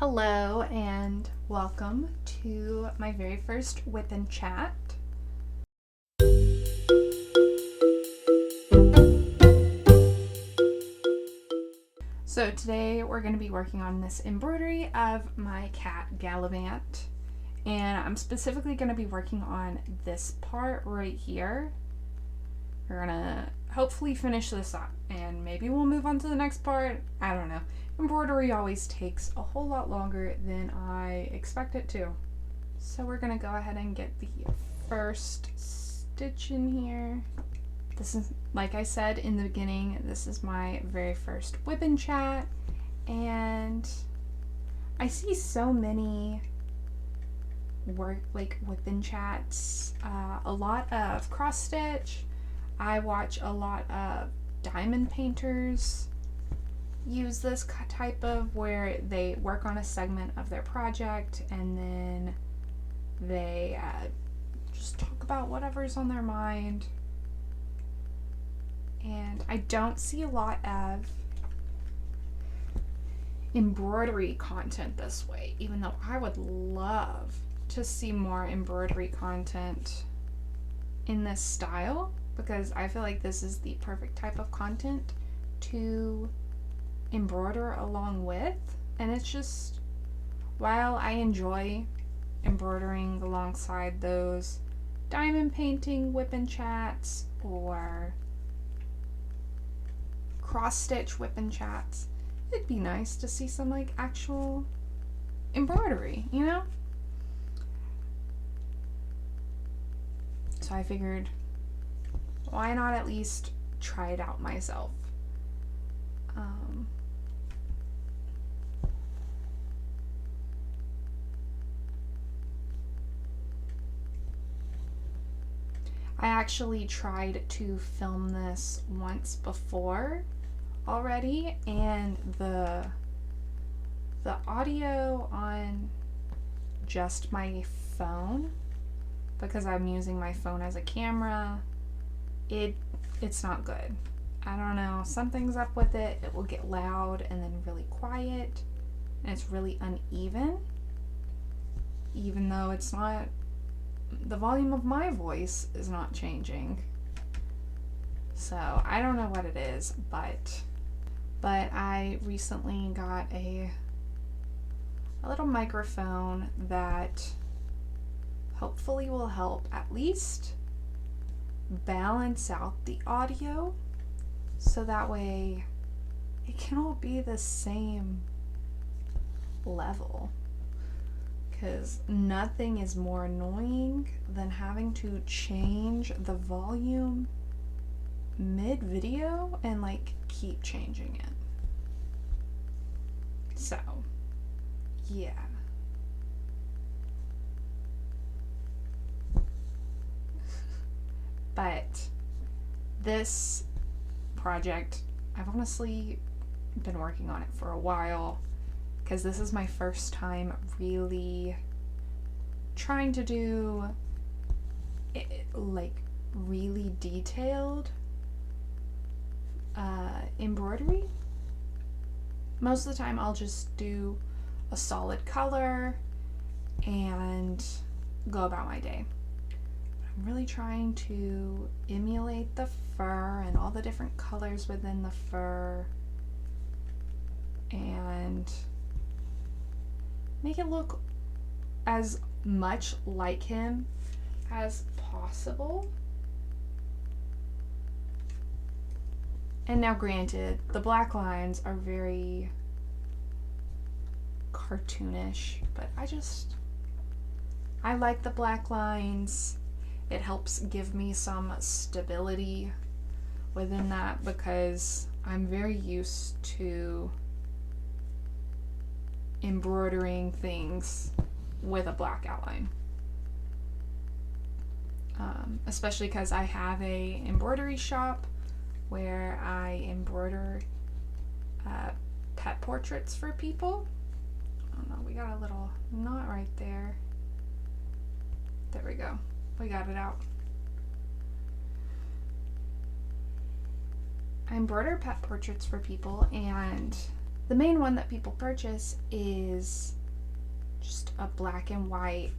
Hello and welcome to my very first Wip Chat. So today we're going to be working on this embroidery of my cat Gallivant, and I'm specifically going to be working on this part right here. We're going to hopefully finish this up and maybe we'll move on to the next part. I don't know. Embroidery always takes a whole lot longer than I expect it to. So we're going to go ahead and get the first stitch in here. This is, like I said in the beginning, this is my very first Wip Chat, and I see so many Wip Chats, a lot of cross stitch. I watch a lot of diamond painters use this type of where they work on a segment of their project and then they just talk about whatever's on their mind. And I don't see a lot of embroidery content this way, even though I would love to see more embroidery content in this style, because I feel like this is the perfect type of content to embroider along with. And it's just, while I enjoy embroidering alongside those diamond painting Wip Chats or cross stitch Wip Chats, it'd be nice to see some like actual embroidery, you know? So I figured, why not at least try it out myself? I actually tried to film this once before already, and the audio on just my phone, because I'm using my phone as a camera, it's not good. I don't know, something's up with it. It will get loud and then really quiet, and it's really uneven, even though it's not, the volume of my voice is not changing. So I don't know what it is, but I recently got a little microphone that hopefully will help at least balance out the audio, so that way it can all be the same level, because nothing is more annoying than having to change the volume mid-video and like keep changing it. So yeah, but this project, I've honestly been working on it for a while, because this is my first time really trying to do it, like really detailed embroidery. Most of the time I'll just do a solid color and go about my day. I'm really trying to emulate the fur and all the different colors within the fur and make it look as much like him as possible. And now granted, the black lines are very cartoonish, but I like the black lines. It helps give me some stability within that, because I'm very used to embroidering things with a black outline. Especially because I have a embroidery shop where I embroider pet portraits for people. Oh no, we got a little knot right there. There we go. We got it out. I embroider pet portraits for people, and the main one that people purchase is just a black and white,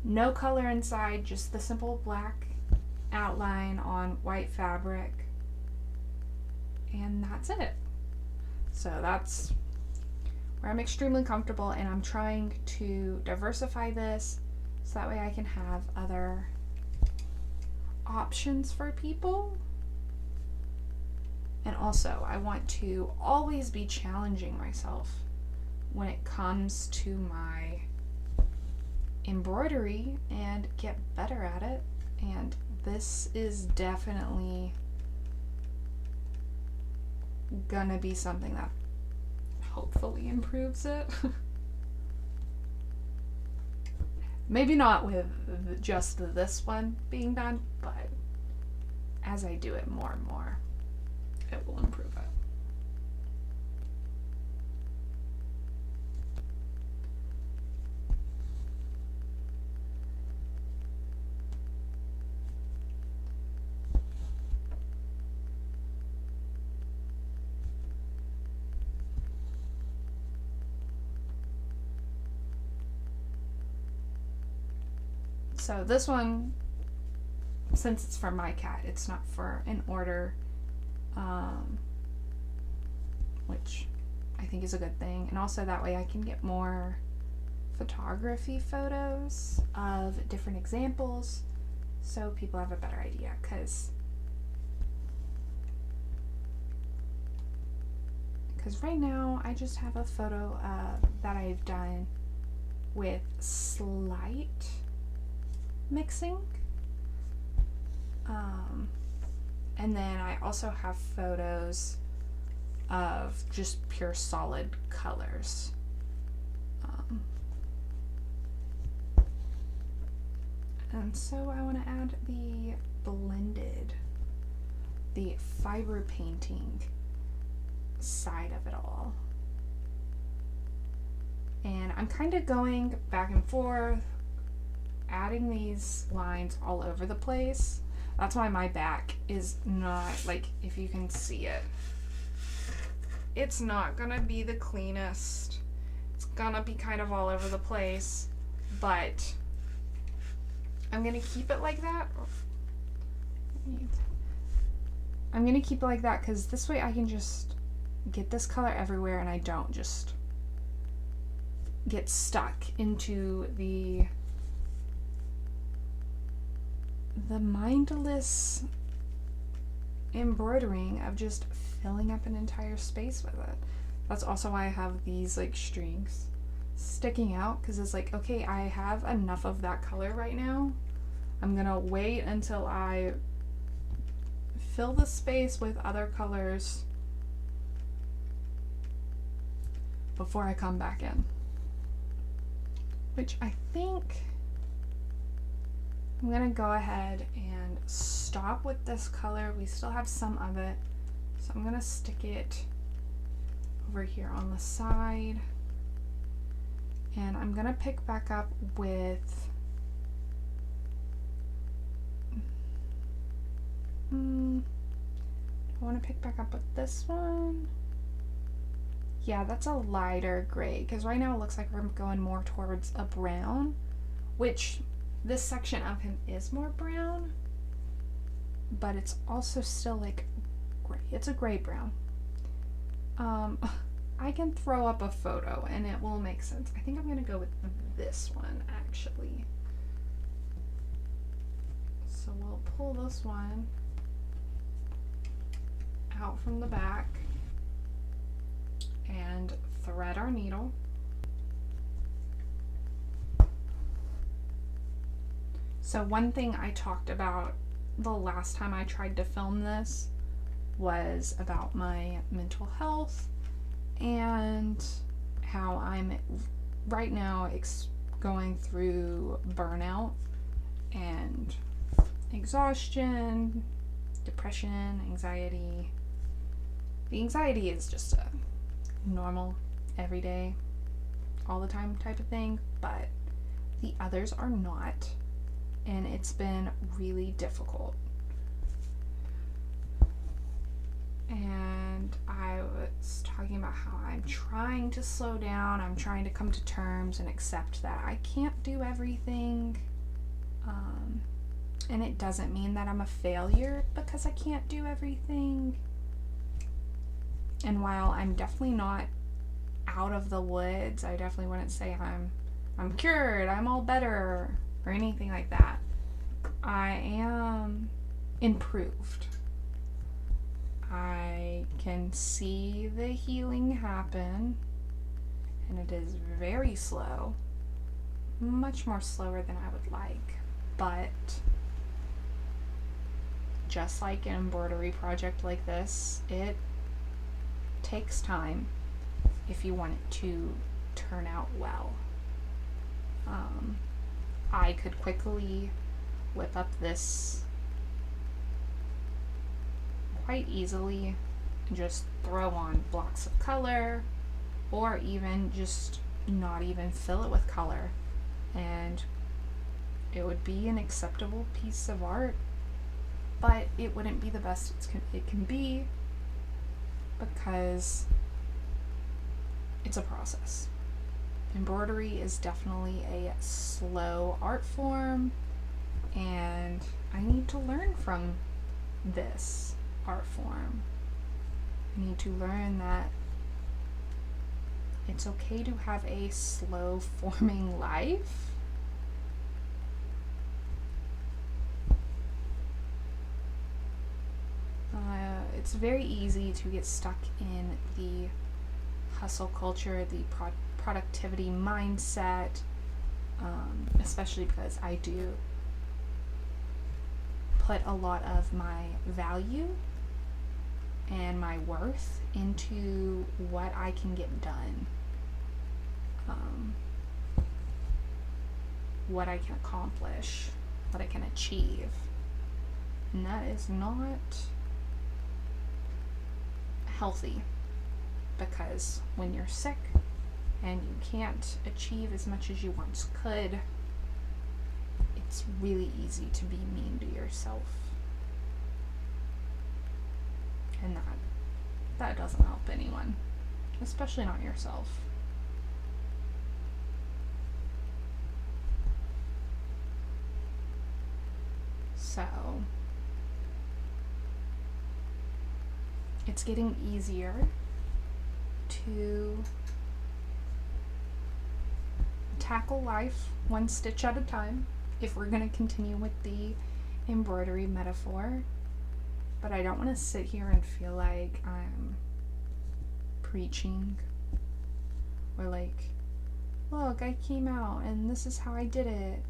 no color inside, just the simple black outline on white fabric, and that's it. So that's where I'm extremely comfortable, and I'm trying to diversify this so that way I can have other options for people. And also, I want to always be challenging myself when it comes to my embroidery and get better at it. And this is definitely gonna be something that hopefully improves it. Maybe not with just this one being done, but as I do it more and more, it will improve it. So this one, since it's for my cat, it's not for an order, which I think is a good thing. And also that way I can get more photography photos of different examples so people have a better idea, because right now I just have a photo that I've done with slight mixing, and then I also have photos of just pure solid colors. And so I want to add the blended, the fiber painting side of it all. And I'm kind of going back and forth, adding these lines all over the place. That's why my back is not, like, if you can see it, it's not gonna be the cleanest. It's gonna be kind of all over the place, but I'm gonna keep it like that. I'm gonna keep it like that because this way I can just get this color everywhere and I don't just get stuck into the mindless embroidering of just filling up an entire space with it. That's also why I have these like strings sticking out, because it's like, okay, I have enough of that color right now. I'm gonna wait until I fill the space with other colors before I come back in. Which I think I'm gonna go ahead and stop with this color. We still have some of it, so I'm gonna stick it over here on the side, and I'm gonna pick back up with I want to pick back up with this one. Yeah, that's a lighter gray, because right now it looks like we're going more towards a brown, which this section of him is more brown, but it's also still like gray. It's a gray brown. I can throw up a photo and it will make sense. I think I'm gonna go with this one actually. So we'll pull this one out from the back and thread our needle. So one thing I talked about the last time I tried to film this was about my mental health and how I'm right now going through burnout and exhaustion, depression, anxiety. The anxiety is just a normal, everyday, all the time type of thing, but the others are not, and it's been really difficult. and I was talking about how I'm trying to slow down. I'm trying to come to terms and accept that I can't do everything. And it doesn't mean that I'm a failure because I can't do everything. And while I'm definitely not out of the woods, I definitely wouldn't say I'm cured, I'm all better, or anything like that. I am improved. I can see the healing happen, and it is very slow, much more slower than I would like. But just like an embroidery project like this, it takes time if you want it to turn out well. I could quickly whip up this quite easily and just throw on blocks of color, or even just not even fill it with color, and it would be an acceptable piece of art, but it wouldn't be the best it can be because it's a process. Embroidery is definitely a slow art form, and I need to learn from this art form. I need to learn that it's okay to have a slow forming life. It's very easy to get stuck in the hustle culture, the productivity mindset, especially because I do put a lot of my value and my worth into what I can get done, what I can accomplish, what I can achieve. And that is not healthy, because when you're sick and you can't achieve as much as you once could, it's really easy to be mean to yourself. And that doesn't help anyone, especially not yourself. So it's getting easier to tackle life one stitch at a time, if we're going to continue with the embroidery metaphor. But I don't want to sit here and feel like I'm preaching, or like, look, I came out and this is how I did it.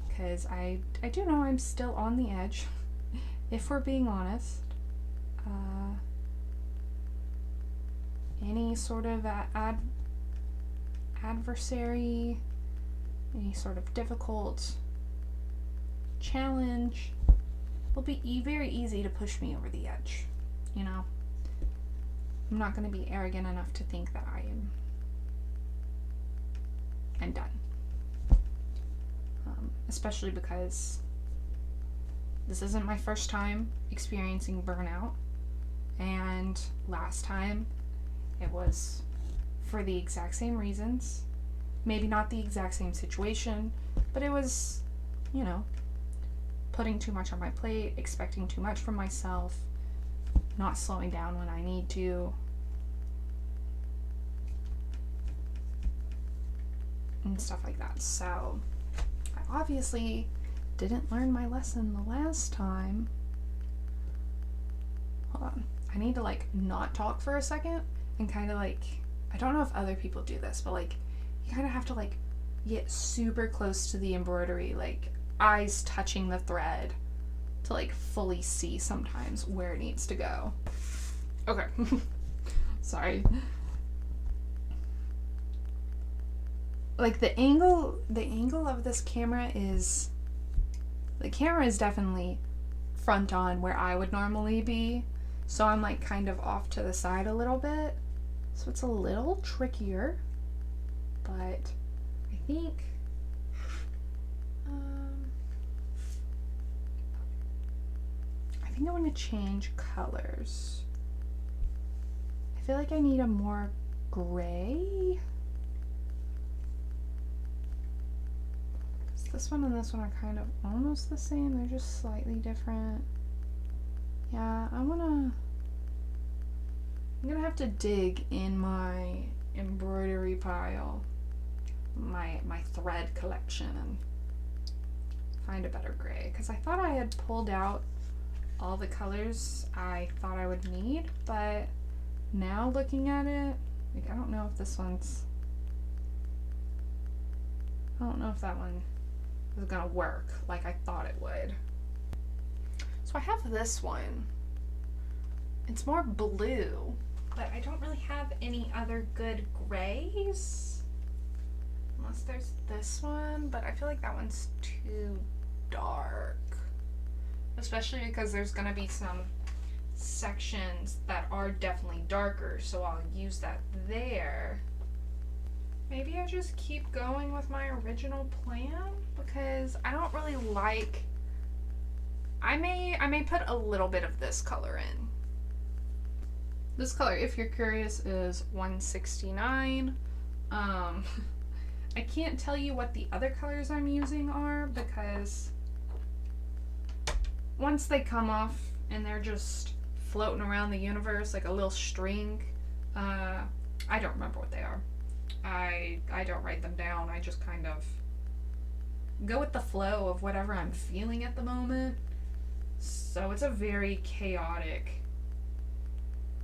Because I do know I'm still on the edge, if we're being honest. Any sort of adversary, any sort of difficult challenge will be very easy to push me over the edge, you know? I'm not going to be arrogant enough to think that I'm done. Especially because this isn't my first time experiencing burnout, and last time it was for the exact same reasons. Maybe not the exact same situation, but it was, you know, putting too much on my plate, expecting too much from myself, not slowing down when I need to. And stuff like that. So I obviously didn't learn my lesson the last time. Hold on. I need to like not talk for a second and kind of like, I don't know if other people do this, but like you kind of have to like get super close to the embroidery, like eyes touching the thread, to like fully see sometimes where it needs to go. Okay. Sorry. Like the angle of this camera is, the camera is definitely front on where I would normally be, so I'm like kind of off to the side a little bit, so it's a little trickier, but I think think I want to change colors. I feel like I need a more gray. This one and this one are kind of almost the same. They're just slightly different. Yeah, I'm gonna have to dig in my embroidery pile, my thread collection, and find a better gray, because I thought I had pulled out all the colors I thought I would need, but now looking at it, like, I don't know if that one is gonna work like I thought it would. So I have this one. It's more blue, but I don't really have any other good grays. Unless there's this one, but I feel like that one's too dark. Especially because there's gonna be some sections that are definitely darker, so I'll use that there. Maybe I just keep going with my original plan, because I don't really like, I may put a little bit of this color in. This color, if you're curious, is 169. I can't tell you what the other colors I'm using are, because once they come off and they're just floating around the universe like a little string, I don't remember what they are. I don't write them down. I just kind of go with the flow of whatever I'm feeling at the moment. So it's a very chaotic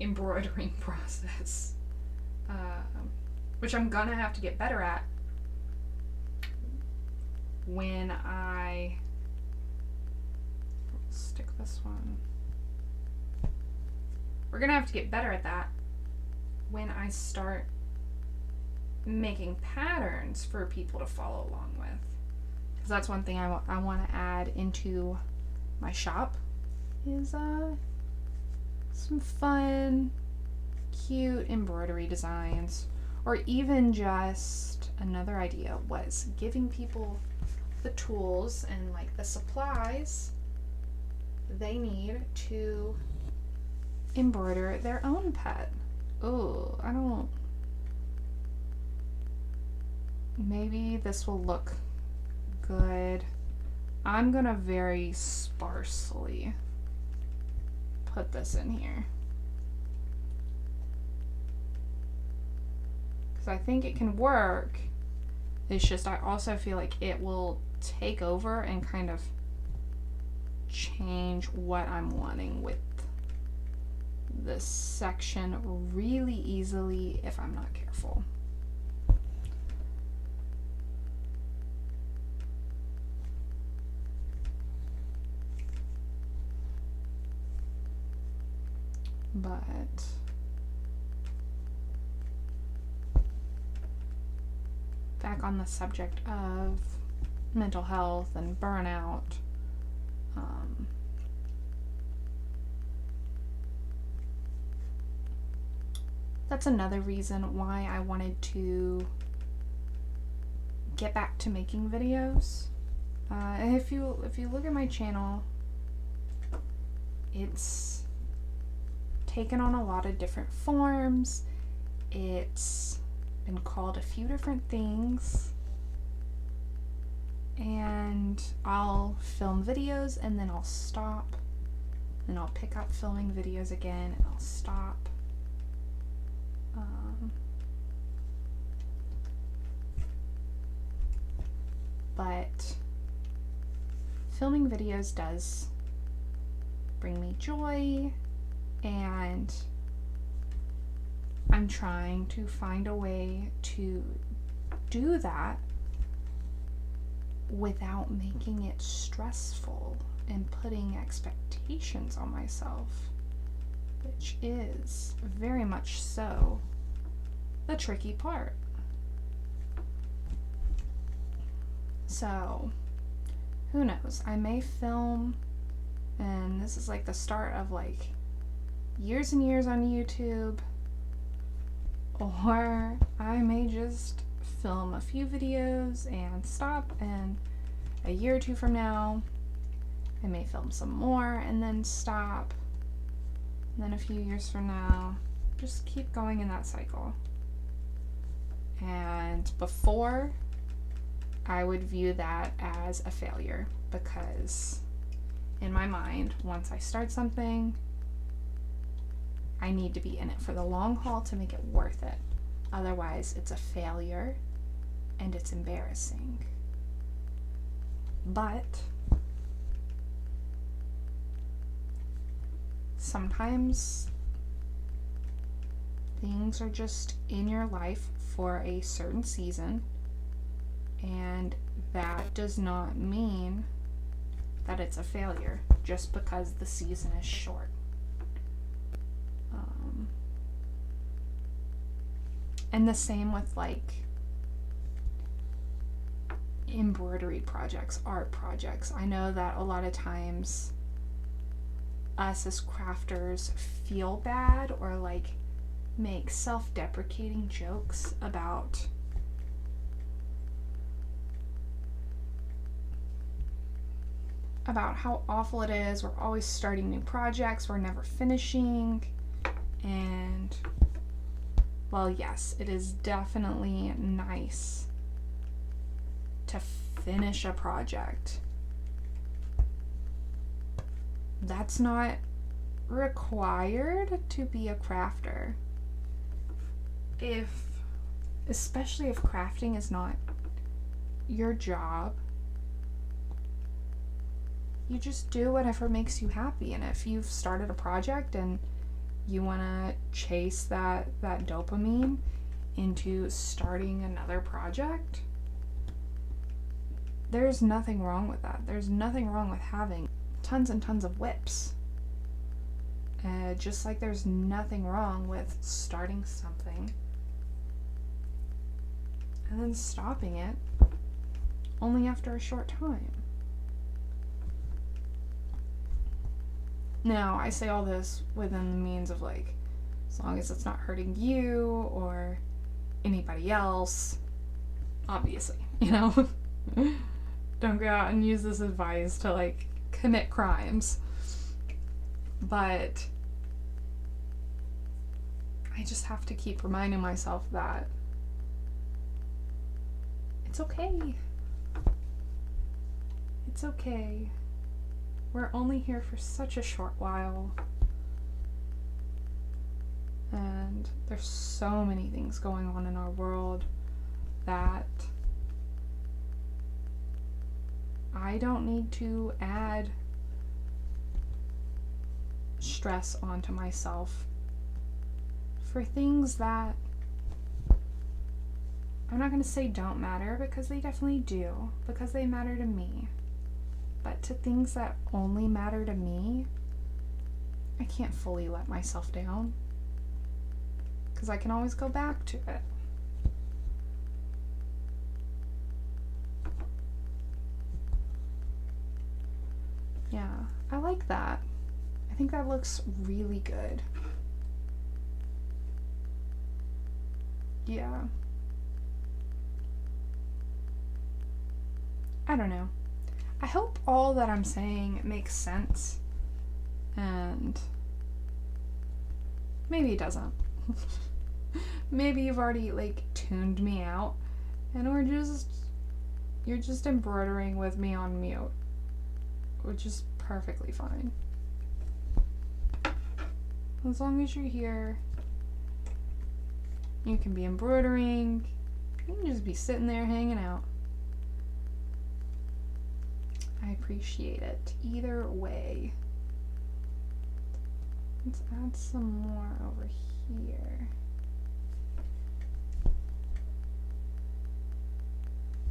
embroidering process, which I'm gonna have to get better at when I stick this one. We're gonna have to get better at that when I start making patterns for people to follow along with, because that's one thing I want to add into my shop is some fun, cute embroidery designs, or even just another idea was giving people the tools and like the supplies they need to embroider their own pet. Oh, maybe this will look good. I'm gonna very sparsely put this in here, because I think it can work. It's just I also feel like it will take over and kind of change what I'm wanting with this section really easily if I'm not careful. But back on the subject of mental health and burnout, that's another reason why I wanted to get back to making videos. If you look at my channel, it's taken on a lot of different forms. It's been called a few different things, and I'll film videos and then I'll stop, and I'll pick up filming videos again and I'll stop. But filming videos does bring me joy, and I'm trying to find a way to do that without making it stressful and putting expectations on myself, which is very much so the tricky part. So, who knows? I may film, and this is like the start of like years and years on YouTube, or I may just film a few videos and stop, and a year or two from now I may film some more and then stop. And then a few years from now, just keep going in that cycle. And before, I would view that as a failure, because in my mind, once I start something, I need to be in it for the long haul to make it worth it. Otherwise, it's a failure and it's embarrassing. But sometimes things are just in your life for a certain season, and that does not mean that it's a failure just because the season is short. And the same with like embroidery projects, art projects. I know that a lot of times us as crafters feel bad or like make self-deprecating jokes about how awful it is. We're always starting new projects, we're never finishing. And well, yes, it is definitely nice to finish a project. That's not required to be a crafter. Especially if crafting is not your job, you just do whatever makes you happy. And if you've started a project and you want to chase that dopamine into starting another project, there's nothing wrong with that. There's nothing wrong with having tons and tons of whips. Just like there's nothing wrong with starting something and then stopping it only after a short time. Now, I say all this within the means of like, as long as it's not hurting you or anybody else, obviously, you know? Don't go out and use this advice to like commit crimes. But I just have to keep reminding myself that it's okay. It's okay. We're only here for such a short while. And there's so many things going on in our world that I don't need to add stress onto myself for things that I'm not going to say don't matter, because they definitely do, because they matter to me. But to things that only matter to me, I can't fully let myself down, because I can always go back to it. Yeah, I like that. I think that looks really good. Yeah. I don't know. I hope all that I'm saying makes sense, and maybe it doesn't. Maybe you've already like tuned me out and you're just embroidering with me on mute, which is perfectly fine. As long as you're here, you can be embroidering, you can just be sitting there hanging out. I appreciate it either way. Let's add some more over here.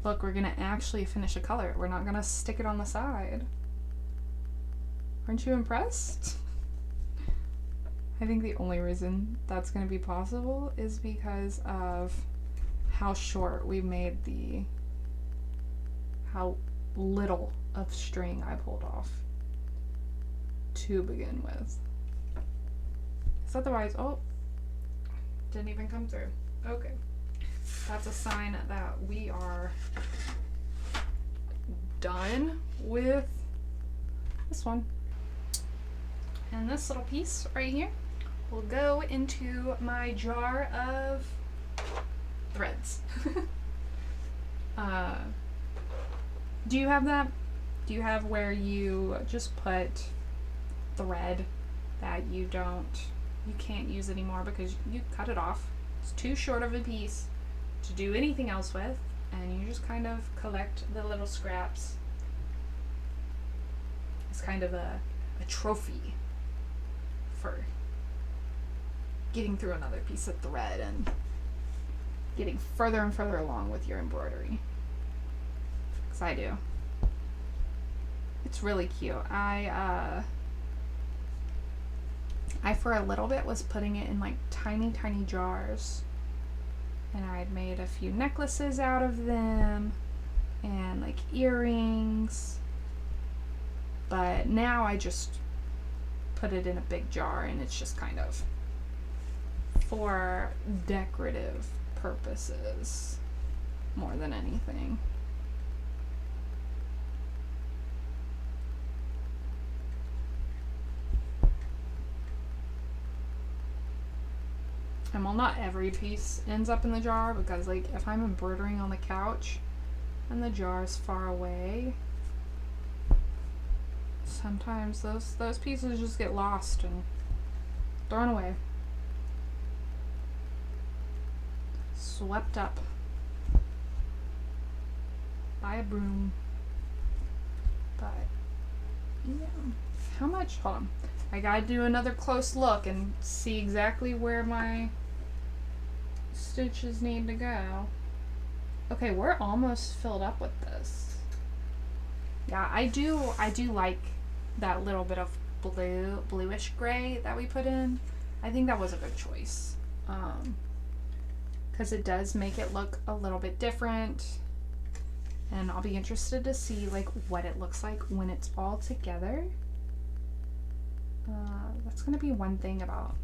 Look, we're gonna actually finish a color. We're not gonna stick it on the side. Aren't you impressed? I think the only reason that's gonna be possible is because of how short we made how little of string I pulled off to begin with. So otherwise, oh, didn't even come through. Okay. That's a sign that we are done with this one. And this little piece right here will go into my jar of threads. Do you have that? Do you have where you just put thread that you can't use anymore because you cut it off? It's too short of a piece to do anything else with, and you just kind of collect the little scraps. It's kind of a trophy for getting through another piece of thread and getting further and further along with your embroidery. Because I do. It's really cute. I for a little bit was putting it in like tiny jars, and I had made a few necklaces out of them and like earrings, but now I just put it in a big jar, and it's just kind of for decorative purposes more than anything. And well, not every piece ends up in the jar, because like if I'm embroidering on the couch and the jar is far away, sometimes those pieces just get lost and thrown away. Swept up by a broom. But yeah, how much? Hold on, I gotta do another close look and see exactly where my stitches need to go. Okay, we're almost filled up with this. Yeah, I do like that little bit of bluish gray that we put in. I think that was a good choice. Because it does make it look a little bit different, and I'll be interested to see like what it looks like when it's all together. That's gonna be one thing about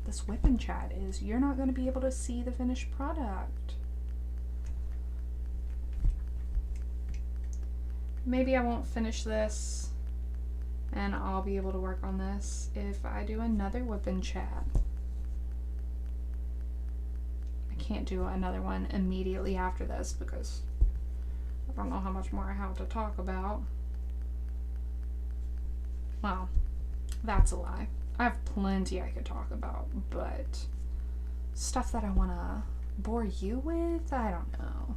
this Wip Chat, is you're not gonna be able to see the finished product. Maybe I won't finish this, and I'll be able to work on this if I do another Wip Chat. I can't do another one immediately after this because I don't know how much more I have to talk about. Well, that's a lie. I have plenty I could talk about, but stuff that I want to bore you with, I don't know.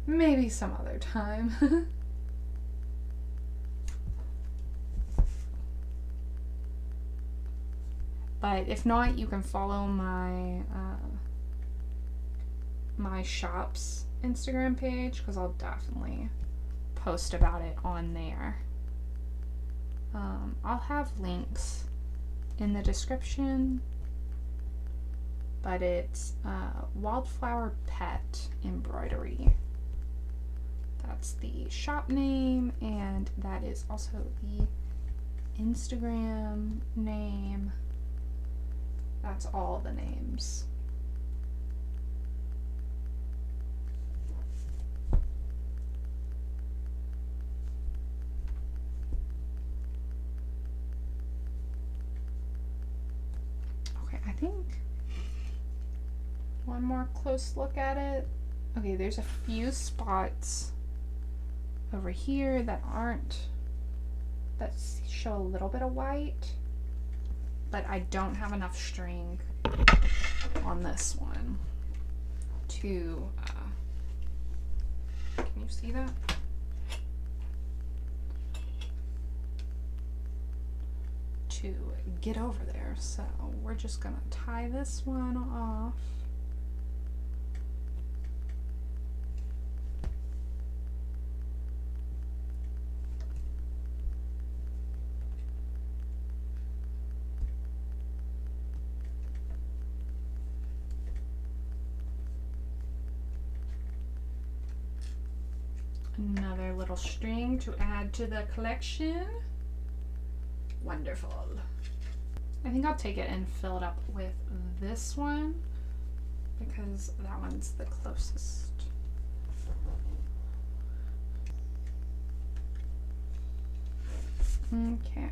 Maybe some other time. But if not, you can follow my my shop's Instagram page, because I'll definitely post about it on there. I'll have links in the description, but it's Wildflower Pet Embroidery. That's the shop name, and that is also the Instagram name. That's all the names. Okay, I think one more close look at it. Okay, there's a few spots over here that show a little bit of white, but I don't have enough string on this one to, can you see that? To get over there, so we're just gonna tie this one off. Another little string to add to the collection. Wonderful. I think I'll take it and fill it up with this one because that one's the closest. Okay.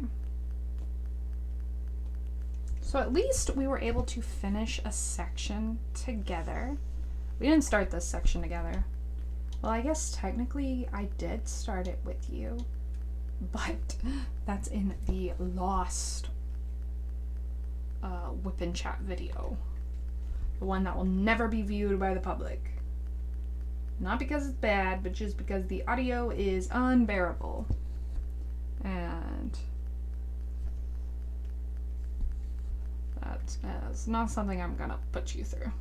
So at least we were able to finish a section together. We didn't start this section together. Well, I guess technically I did start it with you, but that's in the lost Wip Chat video. The one that will never be viewed by the public. Not because it's bad, but just because the audio is unbearable. And that is not something I'm gonna put you through.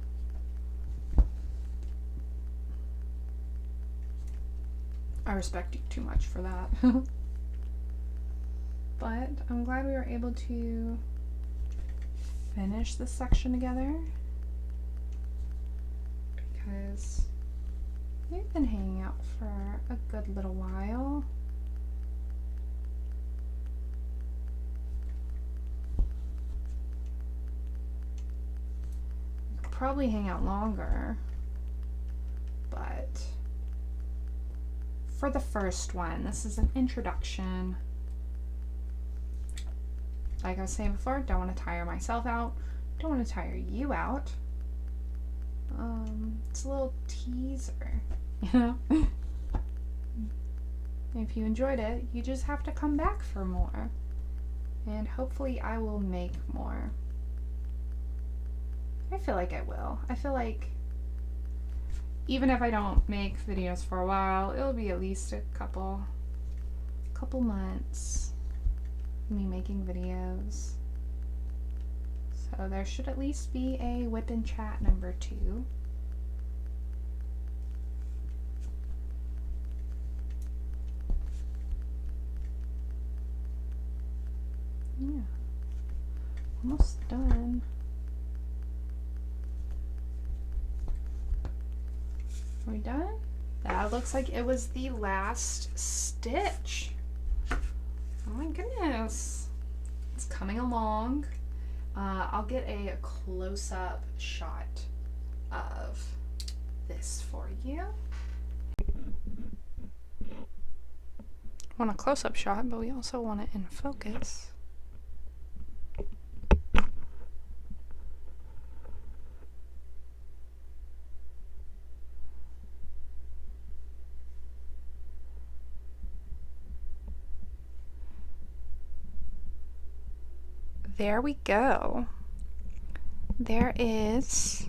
I respect you too much for that. But I'm glad we were able to finish this section together, because we've been hanging out for a good little while. We could probably hang out longer, but for the first one, this is an introduction. Like I was saying before, don't want to tire myself out. Don't want to tire you out. It's a little teaser, you know? If you enjoyed it, you just have to come back for more. And hopefully I will make more. I feel like I will. I feel like even if I don't make videos for a while, it'll be at least a couple months of me making videos. So there should at least be a Wip Chat number 2. Yeah. Almost done. Are we done? That looks like it was the last stitch. Oh my goodness. It's coming along. I'll get a close-up shot of this for you. Want a close-up shot, but we also want it in focus. There we go. There is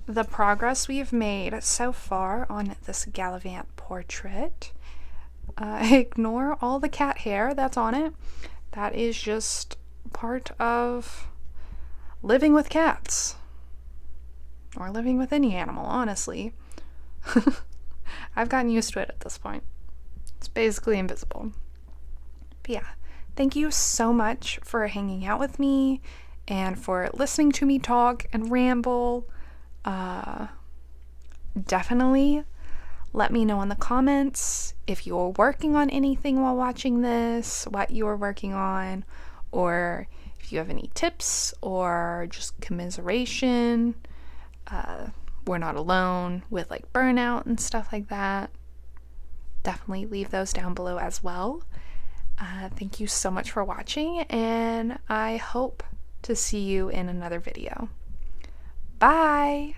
the progress we've made so far on this Gallivant portrait. Ignore all the cat hair that's on it. That is just part of living with cats. Or living with any animal, honestly. I've gotten used to it at this point. It's basically invisible. But yeah. Thank you so much for hanging out with me and for listening to me talk and ramble. Definitely let me know in the comments if you're working on anything while watching this, what you're working on, or if you have any tips or just commiseration. We're not alone with like burnout and stuff like that. Definitely leave those down below as well. Thank you so much for watching, and I hope to see you in another video. Bye!